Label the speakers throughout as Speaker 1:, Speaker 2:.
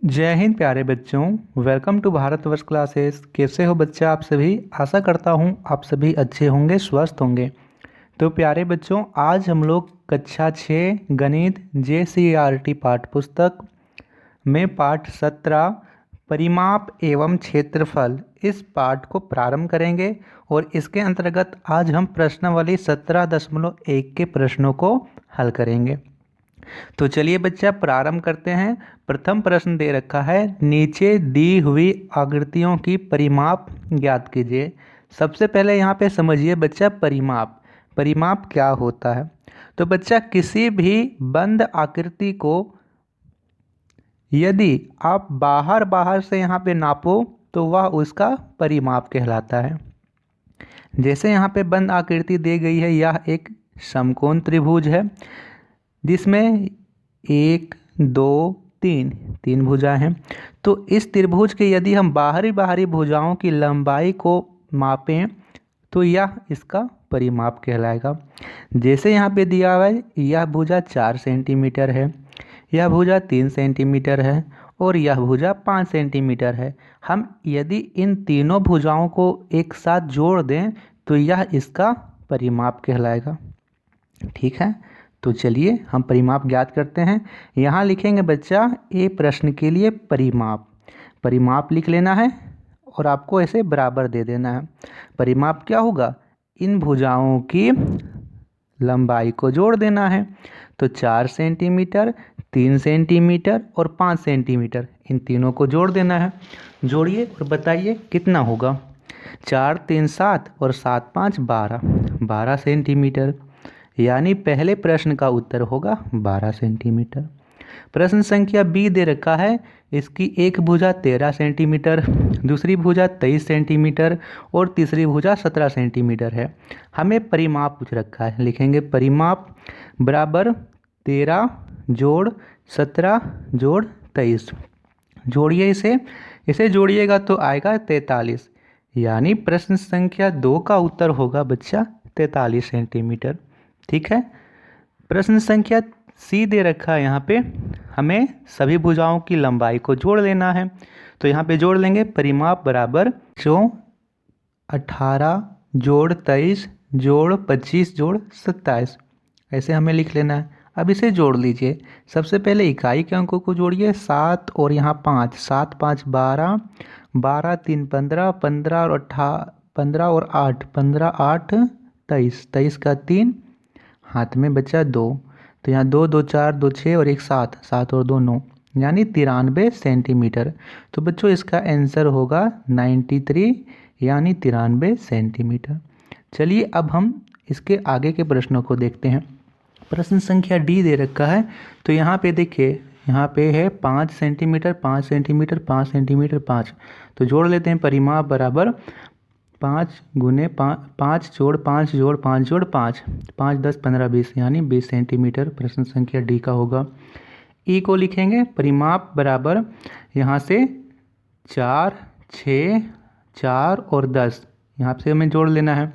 Speaker 1: जय हिंद प्यारे बच्चों। Welcome to Bharatvarsh classes. कैसे हो बच्चा आप सभी? आशा करता हूँ आप सभी अच्छे होंगे, स्वस्थ होंगे। तो प्यारे बच्चों, आज हम लोग कक्षा 6 गणित JCERT पाठ्य पुस्तक में पाठ 17 परिमाप एवं क्षेत्रफल इस पाठ को प्रारंभ करेंगे और इसके अंतर्गत आज हम प्रश्नावली 17.1 के प्रश्नों को हल करेंगे। तो चलिए बच्चा प्रारंभ करते हैं। प्रथम प्रश्न दे रखा है, नीचे दी हुई आकृतियों की परिमाप ज्ञात कीजिए। सबसे पहले यहाँ पे समझिए बच्चा, परिमाप क्या होता है। तो बच्चा, किसी भी बंद आकृति को यदि आप बाहर से यहाँ पे नापो तो वह उसका परिमाप कहलाता है। जैसे यहाँ पे बंद आकृति दी गई है, यह एक समकोण त्रिभुज है जिसमें 1 2 3 भुजाएं हैं। तो इस त्रिभुज के यदि हम बाहरी भुजाओं की लंबाई को मापें तो यह इसका परिमाप कहलाएगा। जैसे यहाँ पे दिया हुआ है, यह भुजा 4 सेंटीमीटर है, यह भुजा 3 सेंटीमीटर है और यह भुजा 5 सेंटीमीटर है। हम यदि इन तीनों भुजाओं को एक साथ जोड़ दें तो यह इसका परिमाप कहलाएगा। ठीक है, तो चलिए हम परिमाप ज्ञात करते हैं। यहाँ लिखेंगे बच्चा, ए प्रश्न के लिए परिमाप लिख लेना है और आपको ऐसे बराबर दे देना है। परिमाप क्या होगा? इन भुजाओं की लंबाई को जोड़ देना है। तो 4 सेंटीमीटर, 3 सेंटीमीटर और 5 सेंटीमीटर, इन तीनों को जोड़ देना है। जोड़िए और बताइए कितना होगा। 4 3 7 और 7 5 12 सेंटीमीटर, यानी पहले प्रश्न का उत्तर होगा 12 सेंटीमीटर। प्रश्न संख्या बी दे रखा है, इसकी एक भुजा 13 सेंटीमीटर, दूसरी भुजा 23 सेंटीमीटर और तीसरी भुजा 17 सेंटीमीटर है। हमें परिमाप पूछ रखा है। लिखेंगे परिमाप बराबर 13 जोड़ 17 जोड़ 23। जोड़िए इसे जोड़िएगा तो आएगा 43, यानी प्रश्न संख्या 2 का उत्तर होगा बच्चा 43 सेंटीमीटर। ठीक है। प्रश्न संख्या सी दे रखा है, यहाँ पे हमें सभी भुजाओं की लंबाई को जोड़ लेना है। तो यहाँ पे जोड़ लेंगे परिमाप बराबर 18 जोड़ 23 जोड़ 25 जोड़ 27, ऐसे हमें लिख लेना है। अब इसे जोड़ लीजिए। सबसे पहले इकाई के अंकों को जोड़िए, 7 और यहाँ 5, 7 5 12, 12 3 15, 15 और 8 15 8 23, 23 का 3, हाथ में बचा 2। तो यहाँ 2 2 4 2 6 और 1 7, 7 और 2 9, यानी 93 सेंटीमीटर। तो बच्चों इसका आंसर होगा 93, यानी 93 सेंटीमीटर। चलिए अब हम इसके आगे के प्रश्नों को देखते हैं। प्रश्न संख्या डी दे रखा है। तो यहाँ पे देखिए, यहाँ पे है 5 सेंटीमीटर 5 सेंटीमीटर 5 सेंटीमीटर 5। तो जोड़ लेते हैं। परिमाप बराबर 5 गुने 5 जोड़ 5 जोड़ 5 जोड़ 5, 5 10 15 20, यानी 20 सेंटीमीटर। प्रश्न संख्या डी का होगा। ई को लिखेंगे परिमाप बराबर यहाँ से 4 6 4 और 10, यहाँ से हमें जोड़ लेना है।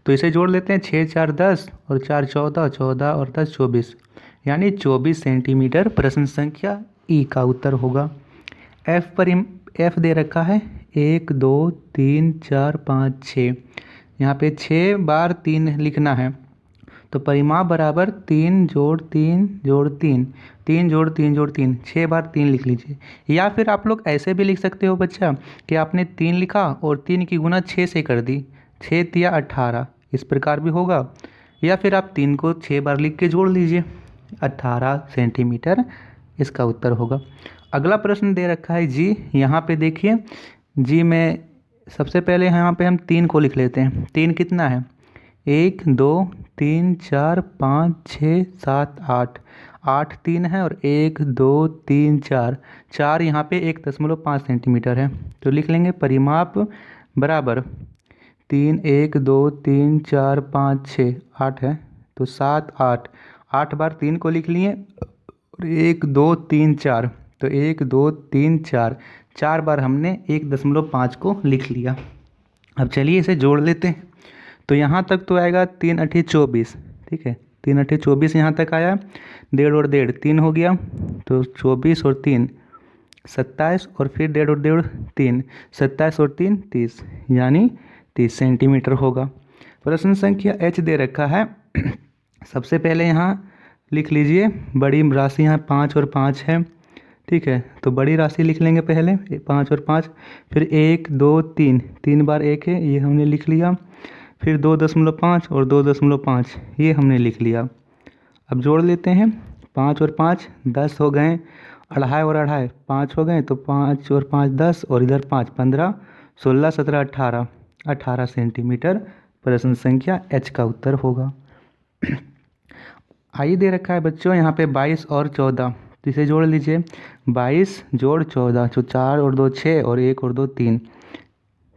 Speaker 1: तो इसे जोड़ लेते हैं। 6 4 10 और 4 14, 14 और 10 24, यानी 24 सेंटीमीटर। प्रश्न संख्या ई का उत्तर होगा। एफ दे रखा है 1 2 3 4 5 6, यहाँ पे 6 बार 3 लिखना है। तो परिमाप बराबर 3 जोड़ 3 जोड़ 3, 3 जोड़ 3 जोड़ 3, 6 बार 3 लिख लीजिए। या फिर आप लोग ऐसे भी लिख सकते हो बच्चा कि आपने 3 लिखा और 3 की गुना 6 से कर दी, 6 तिया 18, इस प्रकार भी होगा। या फिर आप 3 को 6 बार लिख के जोड़ लीजिए, 18 सेंटीमीटर इसका उत्तर होगा। अगला प्रश्न दे रखा है जी। यहाँ पे देखिए जी, में सबसे पहले यहाँ पे हम 3 को लिख लेते हैं। 3 कितना है? 1 2 3 4 5 6 7 8, 8 3 है और 1 2 3 4, 4 यहाँ पे 1.5 सेंटीमीटर है। तो लिख लेंगे परिमाप बराबर 3 1 2 3 4 5 6 8 है, तो 7 8, 8 बार 3 को लिख लिए और 1 2 3 4, तो 1 2 3 4, 4 बार हमने 1.5 को लिख लिया। अब चलिए इसे जोड़ लेते हैं। तो यहाँ तक तो आएगा 3 8 24, ठीक है, 3 8 24 यहाँ तक आया। 1.5 और 1.5 3 हो गया, तो 24 और 3 27 और फिर 1.5 और 1.5 3, 27 और 3 30, यानी 30 सेंटीमीटर होगा। प्रश्न संख्या H दे रखा है। सबसे पहले यहाँ लिख लीजिए, बड़ी राशि यहाँ 5 और 5 है, ठीक है, तो बड़ी राशि लिख लेंगे पहले 5 और 5, फिर 1 2 3, 3 बार 1 है, ये हमने लिख लिया, फिर 2.5 और 2.5 ये हमने लिख लिया। अब जोड़ लेते हैं, 5 और 5 10 हो गए, 2.5 और 2.5 5 हो गए, तो 5 और 5 10 और इधर 5 15 16 17 18 18 सेंटीमीटर प्रश्न संख्या H का उत्तर होगा। आई दे रखा है बच्चों यहाँ पे 22 और 14, तो इसे जोड़ लीजिए, 22 जोड़ 14, जो 4 और 2 6 और 1 और 2 3,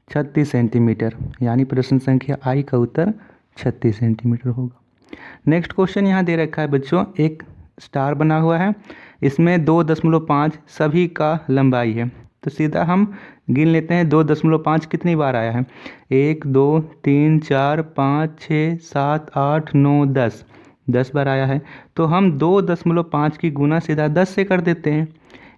Speaker 1: 36 सेंटीमीटर, यानी प्रश्न संख्या आई का उत्तर 36 सेंटीमीटर होगा। नेक्स्ट क्वेश्चन यहाँ दे रखा है बच्चों, एक स्टार बना हुआ है, इसमें 2.5 सभी का लंबाई है, तो सीधा हम गिन लेते हैं 2.5 कितनी बार आया है, 1 2 3 4 5 6 7 8 9 10, 10 बार आया है। तो हम 2.5 की गुना सीधा 10 से कर देते हैं,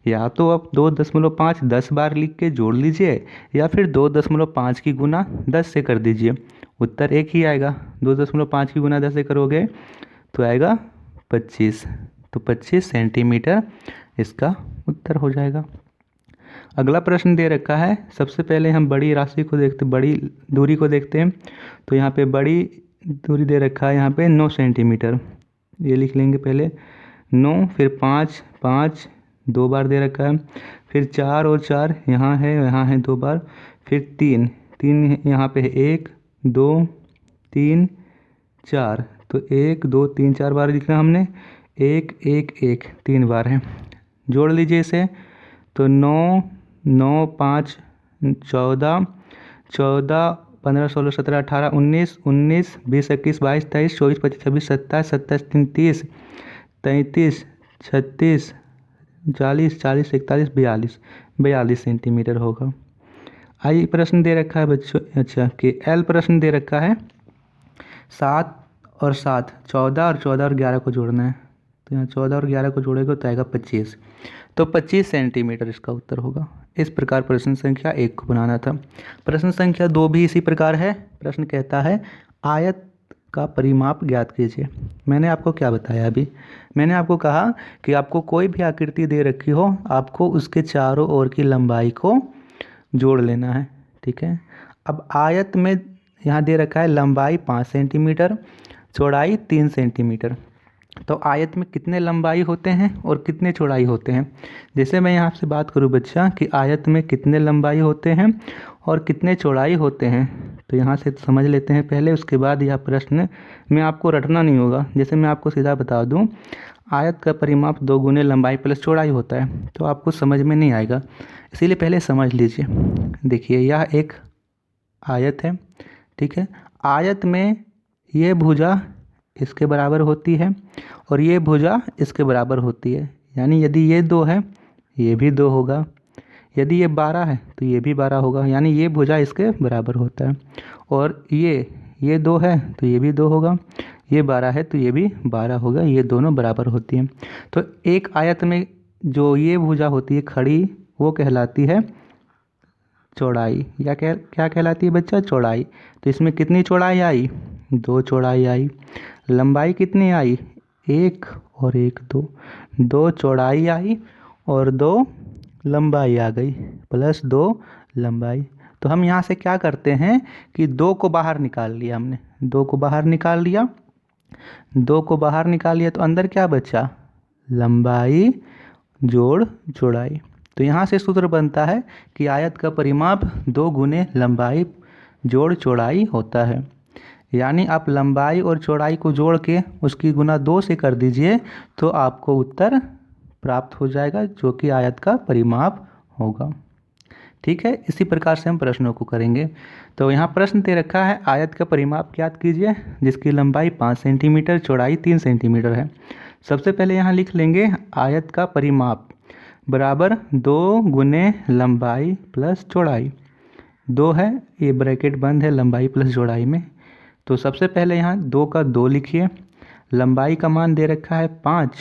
Speaker 1: या तो आप 2.5 10 बार लिख के जोड़ लीजिए, या फिर 2.5 की गुना 10 से कर दीजिए, उत्तर एक ही आएगा। 2.5 की गुना 10 से करोगे तो आएगा 25, तो 25 सेंटीमीटर इसका उत्तर हो जाएगा। अगला प्रश्न दे रखा है, सबसे पहले हम बड़ी राशि को देखते, बड़ी दूरी को देखते हैं, तो यहाँ पे बड़ी दूरी दे रखा है यहाँ पे 9 सेंटीमीटर, ये लिख लेंगे पहले 9, फिर 5 5 2 बार दे रखा है, फिर 4 और 4 यहाँ है 2 बार, फिर 3 3 यहाँ पे है 1 2 3 4, तो 1 2 3 4 बार लिखना हमने, 1 1 1 3 बार है। जोड़ लीजिए इसे, तो 9 9 5 14 14 15 16 17 18 19 19 20 21 22 23 24 25 26 27 27 30 33 36 40 40 41 42 42 सेंटीमीटर होगा। आई प्रश्न दे रखा है बच्चों, अच्छा कि एल प्रश्न दे रखा है, 7 और 7 14 और 14 और 11 को जोड़ना है, तो यहाँ 14 और 11 को जोड़ेगा तो आएगा 25, तो 25 सेंटीमीटर इसका उत्तर होगा। इस प्रकार प्रश्न संख्या 1 को बनाना था। प्रश्न संख्या 2 भी इसी प्रकार है। प्रश्न कहता है आयत का परिमाप ज्ञात कीजिए। मैंने आपको क्या बताया अभी, मैंने आपको कहा कि आपको कोई भी आकृति दे रखी हो, आपको उसके चारों ओर की लंबाई को जोड़ लेना है, ठीक है। अब आयत में यहाँ दे रखा है लंबाई 5 सेंटीमीटर, चौड़ाई 3 सेंटीमीटर, तो आयत में कितने लंबाई होते हैं और कितने चौड़ाई होते हैं। जैसे मैं यहाँ से बात करूँ बच्चा कि आयत में कितने लंबाई होते हैं और कितने चौड़ाई होते हैं, तो यहाँ से समझ लेते हैं पहले, उसके बाद यह प्रश्न में आपको रटना नहीं होगा। जैसे मैं आपको सीधा बता दूँ, आयत का परिमाप 2 गुने लंबाई प्लस चौड़ाई होता है, तो आपको समझ में नहीं आएगा, इसीलिए पहले समझ लीजिए। देखिए यह एक आयत है, ठीक है, आयत में ये भुजा इसके बराबर होती है और ये भुजा इसके बराबर होती है, यानी यदि ये 2 है ये भी 2 होगा, यदि ये 12 है तो ये भी 12 होगा, यानी ये भुजा इसके बराबर होता है, और ये 2 है तो ये भी 2 होगा, ये 12 है तो ये भी 12 होगा, ये दोनों बराबर होती हैं। तो एक आयत में जो ये भुजा होती है खड़ी, वो कहलाती है चौड़ाई, या क्या कहलाती है बच्चा, चौड़ाई। तो इसमें कितनी चौड़ाई आई, 2 चौड़ाई आई। लंबाई कितनी आई, 1 और 1 2, 2 चौड़ाई आई और 2 लंबाई आ गई, प्लस 2 लंबाई। तो हम यहाँ से क्या करते हैं कि 2 को बाहर निकाल लिया हमने, 2 को बाहर निकाल लिया, 2 को बाहर निकाल लिया, तो अंदर क्या बचा, लंबाई जोड़ चौड़ाई। तो यहाँ से सूत्र बनता है कि आयत का परिमाप 2 गुने लंबाई जोड़ चौड़ाई होता है, यानी आप लंबाई और चौड़ाई को जोड़ के उसकी गुना 2 से कर दीजिए तो आपको उत्तर प्राप्त हो जाएगा, जो कि आयत का परिमाप होगा, ठीक है। इसी प्रकार से हम प्रश्नों को करेंगे। तो यहाँ प्रश्न दे रखा है आयत का परिमाप ज्ञात कीजिए जिसकी लंबाई 5 सेंटीमीटर चौड़ाई 3 सेंटीमीटर है। सबसे पहले यहाँ लिख लेंगे आयत का परिमाप बराबर 2 गुने लंबाई प्लस चौड़ाई, 2 है, ये ब्रैकेट बंद है लंबाई प्लस चौड़ाई में, तो सबसे पहले यहाँ 2 का 2 लिखिए, लंबाई का मान दे रखा है 5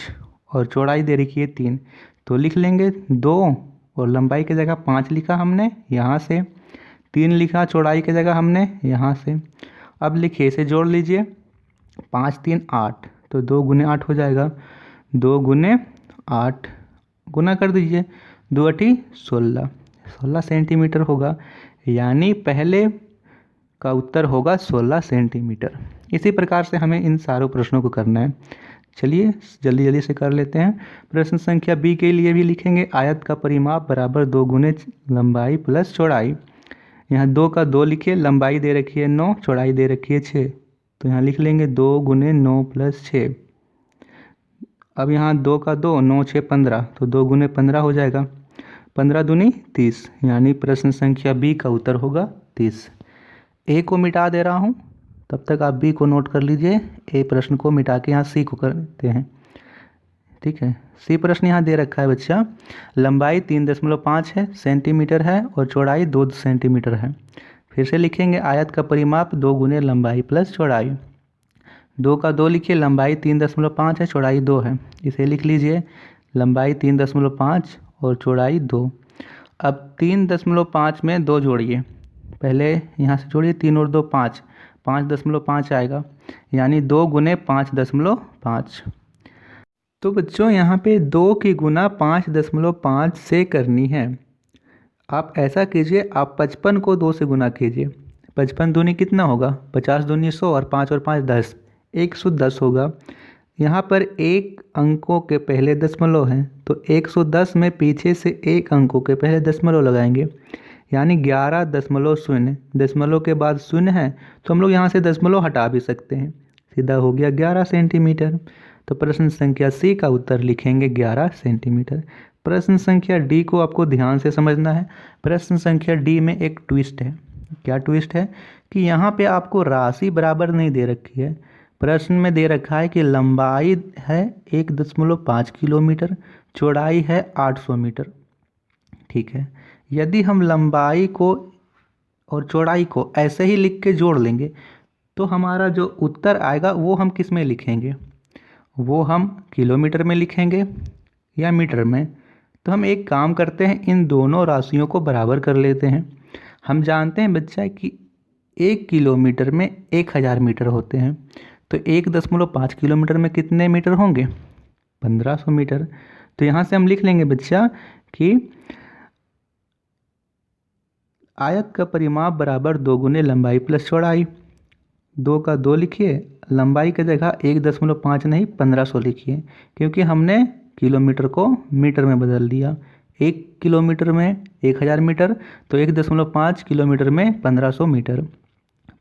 Speaker 1: और चौड़ाई दे रखी है 3, तो लिख लेंगे 2 और लंबाई की जगह 5 लिखा हमने यहाँ से, 3 लिखा चौड़ाई की जगह हमने यहाँ से। अब लिखिए, इसे जोड़ लीजिए, 5 3 8, तो 2 गुने 8 हो जाएगा, 2 गुने 8 गुना कर दीजिए, 2 अठी 16 सेंटीमीटर होगा, यानी पहले का उत्तर होगा 16 सेंटीमीटर। इसी प्रकार से हमें इन सारों प्रश्नों को करना है। चलिए जल्दी जल्दी से कर लेते हैं। प्रश्न संख्या बी के लिए भी लिखेंगे, आयत का परिमाप बराबर 2 गुने लंबाई प्लस चौड़ाई। यहाँ 2 का 2 लिखिए, लंबाई दे रखी है 9, चौड़ाई दे रखी है 6, तो यहाँ लिख लेंगे 2 गुने 9 प्लस 6। अब यहाँ 2 का 2, 9 6 15, तो 2 गुने 15 हो जाएगा, 15 दूनी 30, यानी प्रश्न संख्या बी का उत्तर होगा 30। ए को मिटा दे रहा हूँ, तब तक आप बी को नोट कर लीजिए। ए प्रश्न को मिटा के यहाँ सी को करते हैं, ठीक है। सी प्रश्न यहाँ दे रखा है बच्चा, लंबाई 3.5 है सेंटीमीटर है और चौड़ाई 2 सेंटीमीटर है। फिर से लिखेंगे, आयत का परिमाप 2 गुने लंबाई प्लस चौड़ाई। 2 का 2 लिखिए, लंबाई 3.5 है, चौड़ाई 2 है, इसे लिख लीजिए, लंबाई 3.5 और चौड़ाई 2। अब 3.5 में 2 जोड़िए, पहले यहाँ से जोड़िए, 3 और 2 5, 5.5 आएगा, यानी 2 गुने 5.5। तो बच्चों यहाँ पे 2 की गुना 5.5 से करनी है। आप ऐसा कीजिए, आप 55 को 2 से गुना कीजिए, 55 दूनी कितना होगा, 50 दूनी 100 और 5 और 5 10, 110 होगा। यहाँ पर एक अंकों के पहले दशमलव हैं, तो 110 में पीछे से एक अंकों के पहले दशमलव लगाएंगे, यानी 11.0। दशमलव के बाद शून्य है, तो हम लोग यहाँ से दशमलव हटा भी सकते हैं, सीधा हो गया 11 सेंटीमीटर। तो प्रश्न संख्या सी का उत्तर लिखेंगे 11 सेंटीमीटर। प्रश्न संख्या डी को आपको ध्यान से समझना है। प्रश्न संख्या डी में एक ट्विस्ट है। क्या ट्विस्ट है कि यहाँ पे आपको राशि बराबर नहीं दे रखी है। प्रश्न में दे रखा है कि लंबाई है 1.5 किलोमीटर, चौड़ाई है 800 मीटर, ठीक है। यदि हम लंबाई को और चौड़ाई को ऐसे ही लिख के जोड़ लेंगे, तो हमारा जो उत्तर आएगा वो हम किस में लिखेंगे, वो हम किलोमीटर में लिखेंगे या मीटर में। तो हम एक काम करते हैं, इन दोनों राशियों को बराबर कर लेते हैं। हम जानते हैं बच्चा कि 1 किलोमीटर में 1000 मीटर होते हैं, तो 1.5 किलोमीटर में कितने मीटर होंगे, 1500 मीटर। तो यहाँ से हम लिख लेंगे बच्चा कि आयत का परिमाप बराबर 2 गुने लंबाई प्लस चौड़ाई। 2 का 2 लिखिए, लंबाई की जगह 1.5 नहीं 1500 लिखिए, क्योंकि हमने किलोमीटर को मीटर में बदल दिया। 1 किलोमीटर में 1000 मीटर, तो 1.5 किलोमीटर में 1500 मीटर,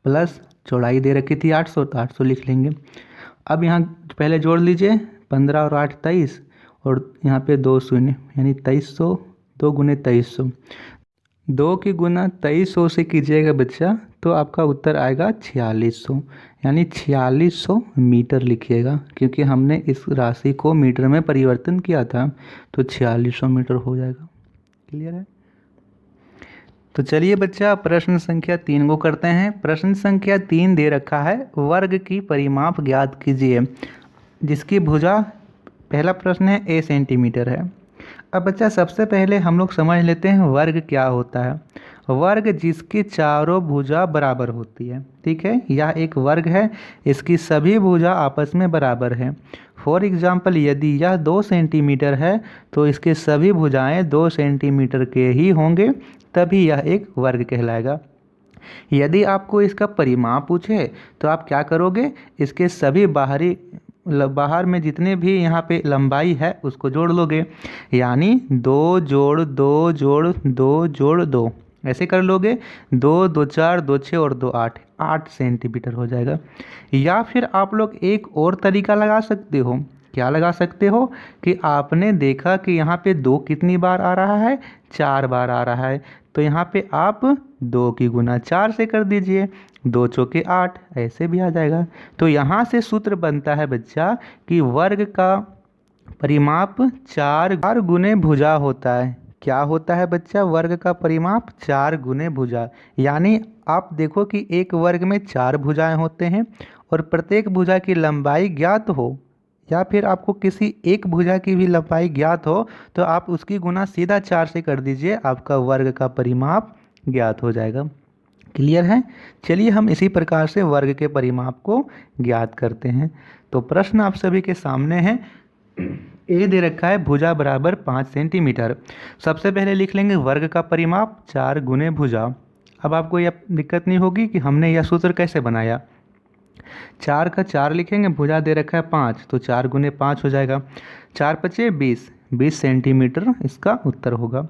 Speaker 1: प्लस चौड़ाई दे रखी थी 800, तो 800 लिख लेंगे। अब यहाँ पहले जोड़ लीजिए, 15 और 8 23, और यहाँ पे 2 शून्य, यानी 2300, 2 गुने 2300। 2 की गुना 2300 से कीजिएगा बच्चा, तो आपका उत्तर आएगा 4600, यानी 4600 मीटर लिखिएगा, क्योंकि हमने इस राशि को मीटर में परिवर्तन किया था, तो 4600 मीटर हो जाएगा। क्लियर है। तो चलिए बच्चा प्रश्न संख्या 3 को करते हैं। प्रश्न संख्या 3 दे रखा है, वर्ग की परिमाप ज्ञात कीजिए, जिसकी भुजा, पहला प्रश्न है, a सेंटीमीटर है। अब बच्चा सबसे पहले हम लोग समझ लेते हैं वर्ग क्या होता है। वर्ग जिसकी चारों भुजा बराबर होती है, ठीक है, यह एक वर्ग है, इसकी सभी भुजा आपस में बराबर है। फॉर एग्जाम्पल, यदि यह 2 सेंटीमीटर है, तो इसके सभी भुजाएं 2 सेंटीमीटर के ही होंगे, तभी यह एक वर्ग कहलाएगा। यदि आपको इसका परिमाप पूछे, तो आप क्या करोगे, इसके सभी बाहर में जितने भी यहाँ पे लंबाई है उसको जोड़ लोगे, यानी 2 जोड़ 2 जोड़ 2 जोड़ 2, ऐसे कर लोगे। 2 2 4 2 6 और 2 8, 8 सेंटीमीटर हो जाएगा। या फिर आप लोग एक और तरीका लगा सकते हो। क्या लगा सकते हो कि आपने देखा कि यहाँ पे 2 कितनी बार आ रहा है, 4 बार आ रहा है, तो यहाँ पे आप 2 की गुना 4 से कर दीजिए, 2 चौके 8, ऐसे भी आ जाएगा। तो यहाँ से सूत्र बनता है बच्चा कि वर्ग का परिमाप 4 गुने भुजा होता है। क्या होता है बच्चा, वर्ग का परिमाप 4 गुने भुजा, यानी आप देखो कि एक वर्ग में 4 भुजाएं होते हैं और प्रत्येक भुजा की लंबाई ज्ञात हो, या फिर आपको किसी एक भुजा की भी लंबाई ज्ञात हो तो आप उसकी गुना सीधा 4 से कर दीजिए, आपका वर्ग का परिमाप ज्ञात हो जाएगा। क्लियर है? चलिए हम इसी प्रकार से वर्ग के परिमाप को ज्ञात करते हैं। तो प्रश्न आप सभी के सामने है। ए दे रखा है भुजा बराबर 5 सेंटीमीटर। सबसे पहले लिख लेंगे वर्ग का परिमाप 4 गुने भुजा। अब आपको यह दिक्कत नहीं होगी कि हमने यह सूत्र कैसे बनाया। 4 का 4 लिखेंगे, भुजा दे रखा है 5 तो 4 गुने 5 हो जाएगा। 4 पचे 20 सेंटीमीटर इसका उत्तर होगा।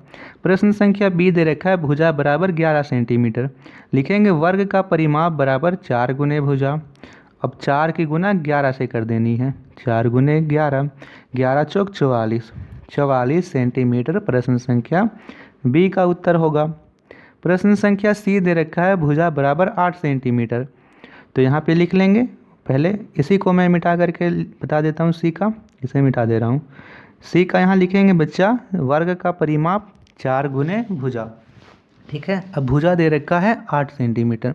Speaker 1: प्रश्न संख्या बी दे रखा है भुजा बराबर 11 सेंटीमीटर। लिखेंगे वर्ग का परिमाप बराबर 4 गुने भुजा। अब 4 की गुना 11 से कर देनी है, 4 गुने 11, 11 चौक 44, 44 सेंटीमीटर प्रश्न संख्या बी का उत्तर होगा। प्रश्न संख्या सी दे रखा है भुजा बराबर 8 सेंटीमीटर। तो यहाँ पे लिख लेंगे, पहले इसी को मैं मिटा करके बता देता हूँ, सी का इसे मिटा दे रहा हूँ। सी का यहाँ लिखेंगे बच्चा वर्ग का परिमाप 4 गुने भुजा। ठीक है, अब भुजा दे रखा है 8 सेंटीमीटर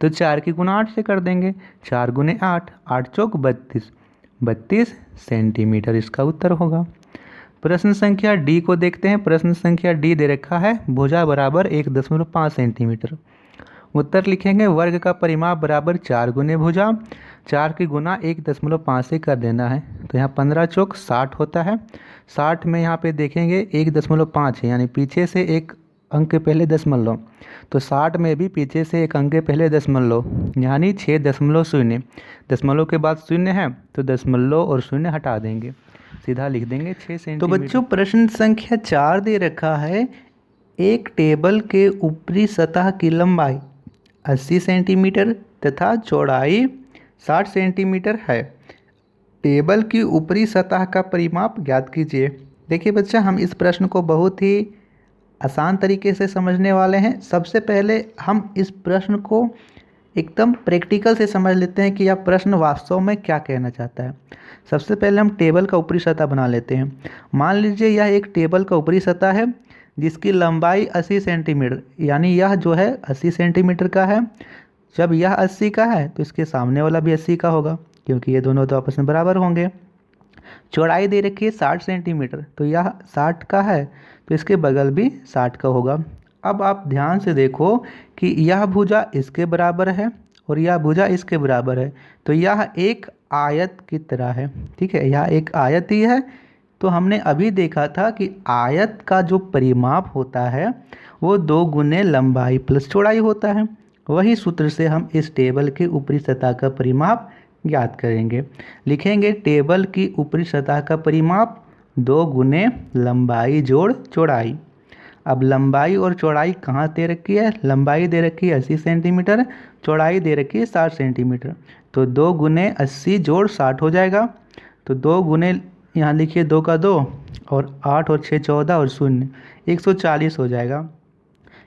Speaker 1: तो 4 की गुना 8 से कर देंगे, 4 गुने 8, 8 चौक 32, 32 सेंटीमीटर इसका उत्तर होगा। प्रश्न संख्या डी को देखते हैं। प्रश्न संख्या डी दे रखा है भुजा बराबर 1.5 सेंटीमीटर। उत्तर लिखेंगे वर्ग का परिमाप बराबर 4 गुने भुजा, 4 की गुना 1.5 से कर देना है। तो यहाँ 15 चौक 60 होता है, 60 में यहाँ पे देखेंगे 1.5 है, यानी पीछे से एक अंक के पहले दशमलव, तो 60 में भी पीछे से एक अंक के पहले दशमलव, यानी 6.0। दशमलव के बाद शून्य है तो दशमलव और शून्य हटा देंगे, सीधा लिख देंगे 6 सेंटीमीटर। तो बच्चों प्रश्न संख्या 4 दे रखा है एक टेबल के ऊपरी सतह की लंबाई 80 सेंटीमीटर तथा चौड़ाई 60 सेंटीमीटर है। टेबल की ऊपरी सतह का परिमाप ज्ञात कीजिए। देखिए बच्चा, हम इस प्रश्न को बहुत ही आसान तरीके से समझने वाले हैं। सबसे पहले हम इस प्रश्न को एकदम प्रैक्टिकल से समझ लेते हैं कि यह प्रश्न वास्तव में क्या कहना चाहता है। सबसे पहले हम टेबल का ऊपरी सतह बना लेते हैं। मान लीजिए यह एक टेबल का ऊपरी सतह है जिसकी लंबाई 80 सेंटीमीटर, यानी यह जो है 80 सेंटीमीटर का है। जब यह 80 का है तो इसके सामने वाला भी 80 का होगा, क्योंकि ये दोनों तो आपस में बराबर होंगे। चौड़ाई दे रखी है 60 सेंटीमीटर, तो यह 60 का है तो इसके बगल भी 60 का होगा। अब आप ध्यान से देखो कि यह भुजा इसके बराबर है और यह भुजा इसके बराबर है, तो यह एक आयत की तरह है। ठीक है, यह एक आयत ही है। तो हमने अभी देखा था कि आयत का जो परिमाप होता है वो 2 गुने लंबाई प्लस चौड़ाई होता है। वही सूत्र से हम इस टेबल की ऊपरी सतह का परिमाप ज्ञात करेंगे। लिखेंगे टेबल की ऊपरी सतह का परिमाप 2 गुने लंबाई जोड़ चौड़ाई। अब लंबाई और चौड़ाई कहाँ दे रखी है? लंबाई दे रखी है 80 सेंटीमीटर, चौड़ाई दे रखी है 60 सेंटीमीटर। तो 2 गुने 80 जोड़ 60 हो जाएगा। तो 2 गुने यहाँ लिखिए 2 का 2 और 8 और 6 14 और 0 140 हो जाएगा।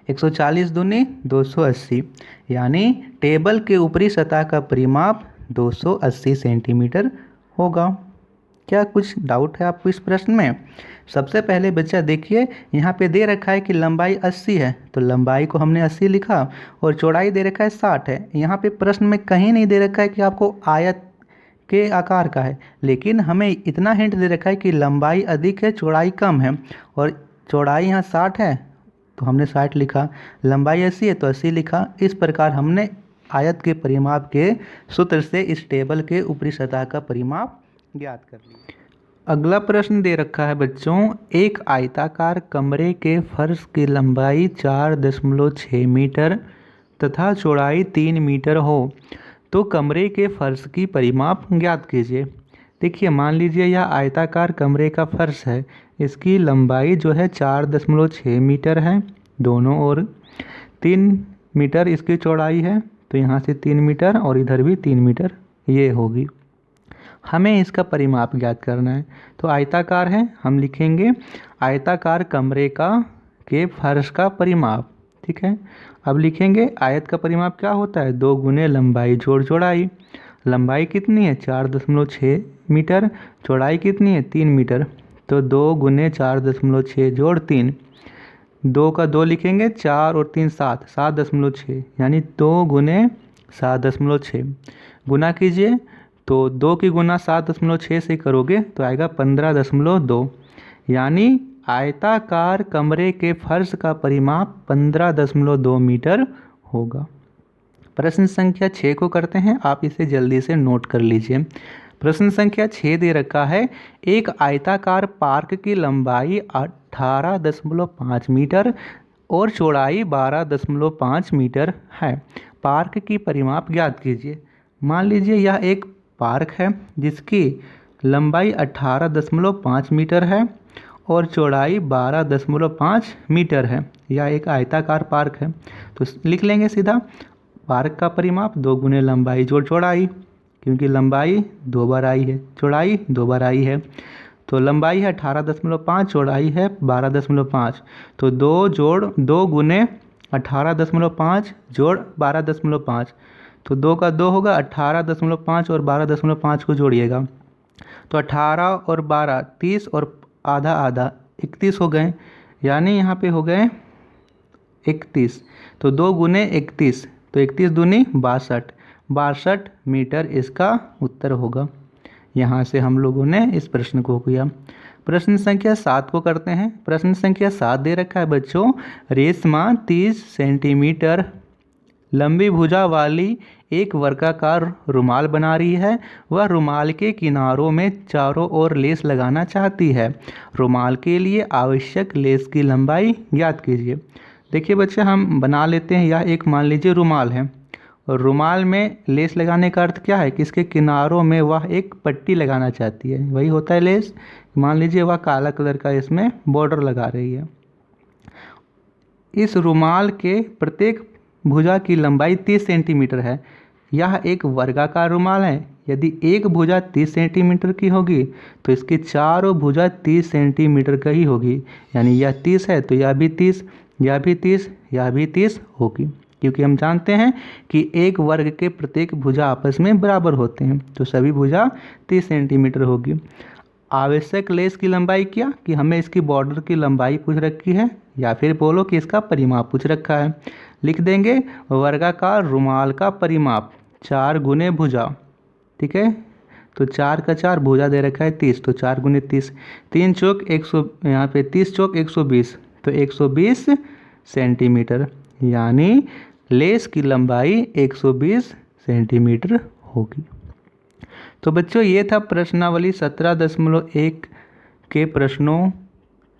Speaker 1: 140 दूनी 280, यानी टेबल के ऊपरी सतह का परिमाप 280 सेंटीमीटर होगा। क्या कुछ डाउट है आपको इस प्रश्न में? सबसे पहले बच्चा देखिए, यहाँ पे दे रखा है कि लंबाई 80 है, तो लंबाई को हमने 80 लिखा और चौड़ाई दे रखा है 60 है। यहाँ पे प्रश्न में कहीं नहीं दे रखा है कि आपको आयत के आकार का है, लेकिन हमें इतना हिंट दे रखा है कि लंबाई अधिक है चौड़ाई कम है, और चौड़ाई यहाँ 60 है तो हमने 60 लिखा, लंबाई 80 है तो 80 लिखा। इस प्रकार हमने आयत के परिमाप के सूत्र से इस टेबल के ऊपरी सतह का परिमाप ज्ञात कर लिया। अगला प्रश्न दे रखा है बच्चों, एक आयताकार कमरे के फर्श की लंबाई 4.6 मीटर तथा चौड़ाई 3 मीटर हो तो कमरे के फर्श की परिमाप ज्ञात कीजिए। देखिए, मान लीजिए यह आयताकार कमरे का फर्श है, इसकी लंबाई जो है 4.6 मीटर है दोनों ओर, 3 मीटर इसकी चौड़ाई है, तो यहाँ से 3 मीटर और इधर भी 3 मीटर ये होगी। हमें इसका परिमाप ज्ञात करना है। तो आयताकार है, हम लिखेंगे आयताकार कमरे का के फर्श का परिमाप। ठीक है, अब लिखेंगे आयत का परिमाप क्या होता है? 2 गुने लंबाई जोड़ चौड़ाई। लंबाई कितनी है? 4.6 मीटर, चौड़ाई कितनी है? 3 मीटर, तो 2 गुने 4.6 जोड़ 3, 2 का 2 लिखेंगे, 4 और 3 7, 7.6, यानी 2 गुने 7.6। गुना कीजिए तो 2 की गुना 7.6 से करोगे तो आएगा 15.2, यानी आयताकार कमरे के फर्श का परिमाप 15.2 मीटर होगा। प्रश्न संख्या 6 को करते हैं, आप इसे जल्दी से नोट कर लीजिए। प्रश्न संख्या 6 दे रखा है, एक आयताकार पार्क की लंबाई 18.5 मीटर और चौड़ाई 12.5 मीटर है। पार्क की परिमाप ज्ञात कीजिए। मान लीजिए यह एक पार्क है जिसकी लंबाई 18.5 मीटर है और चौड़ाई 12.5 मीटर है। यह एक आयताकार पार्क है, तो लिख लेंगे सीधा पार्क का परिमाप 2 गुने लंबाई जोड़ चौड़ाई, क्योंकि लंबाई 2 बार आई है, चौड़ाई 2 बार आई है। तो लंबाई है 18.5, चौड़ाई है 12.5, तो 2 गुने 18.5 जोड़ 12.5, तो 2 का 2 होगा, 18.5 और 12.5 को जोड़िएगा तो 18 और 12 30 और आधा आधा 31 हो गए, यानी यहाँ पे हो गए 31। तो 2 गुने 31, तो 31 दूनी 62 मीटर इसका उत्तर होगा। यहाँ से हम लोगों ने इस प्रश्न को किया। प्रश्न संख्या 7 को करते हैं। प्रश्न संख्या 7 दे रखा है बच्चों, रेशमा 30 सेंटीमीटर लंबी भुजा वाली एक वर्गाकार रुमाल बना रही है। वह रुमाल के किनारों में चारों ओर लेस लगाना चाहती है। रुमाल के लिए आवश्यक लेस की लंबाई ज्ञात कीजिए। देखिए बच्चे, हम बना लेते हैं, यह एक मान लीजिए रुमाल है और रुमाल में लेस लगाने का अर्थ क्या है कि इसके किनारों में वह एक पट्टी लगाना चाहती है, वही होता है लेस। मान लीजिए वह काला कलर का इसमें बॉर्डर लगा रही है। इस रुमाल के प्रत्येक भुजा की लंबाई 30 सेंटीमीटर है। यह एक वर्गाकार रुमाल है। यदि एक भुजा 30 सेंटीमीटर की होगी तो इसकी चारों भुजा 30 सेंटीमीटर का ही होगी, यानी यह 30 है तो यह भी 30, यह भी 30, यह भी 30 होगी, क्योंकि हम जानते हैं कि एक वर्ग के प्रत्येक भुजा आपस में बराबर होते हैं, तो सभी भुजा 30 सेंटीमीटर होगी। आवश्यक लेस की लंबाई क्या कि हमें इसकी बॉर्डर की लंबाई पूछ रखी है, या फिर बोलो कि इसका परिमाप पूछ रखा है। लिख देंगे वर्गाकार रुमाल का परिमाप 4 गुने भुजा, ठीक है। तो 4 का 4, भुजा दे रखा है 30, तो 4 गुने 30, 3 चौक 100, यहाँ पे 30 चौक 120, तो 120 सेंटीमीटर, यानी लेस की लंबाई 120 सेंटीमीटर होगी। तो बच्चों ये था प्रश्नावली 17.1 के प्रश्नों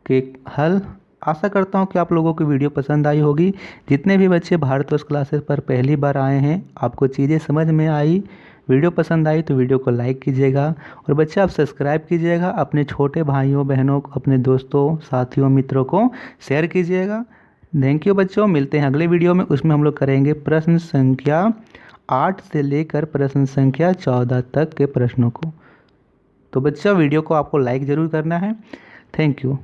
Speaker 1: के हल। आशा करता हूँ कि आप लोगों को वीडियो पसंद आई होगी। जितने भी बच्चे भारतवर्ष क्लासेस पर पहली बार आए हैं, आपको चीज़ें समझ में आई, वीडियो पसंद आई तो वीडियो को लाइक कीजिएगा और बच्चे आप सब्सक्राइब कीजिएगा। अपने छोटे भाइयों बहनों को, अपने दोस्तों साथियों मित्रों को शेयर कीजिएगा। थैंक यू बच्चों, मिलते हैं अगले वीडियो में। उसमें हम लोग करेंगे प्रश्न संख्या 8 से लेकर प्रश्न संख्या 14 तक के प्रश्नों को। तो बच्चों वीडियो को आपको लाइक ज़रूर करना है। Thank you.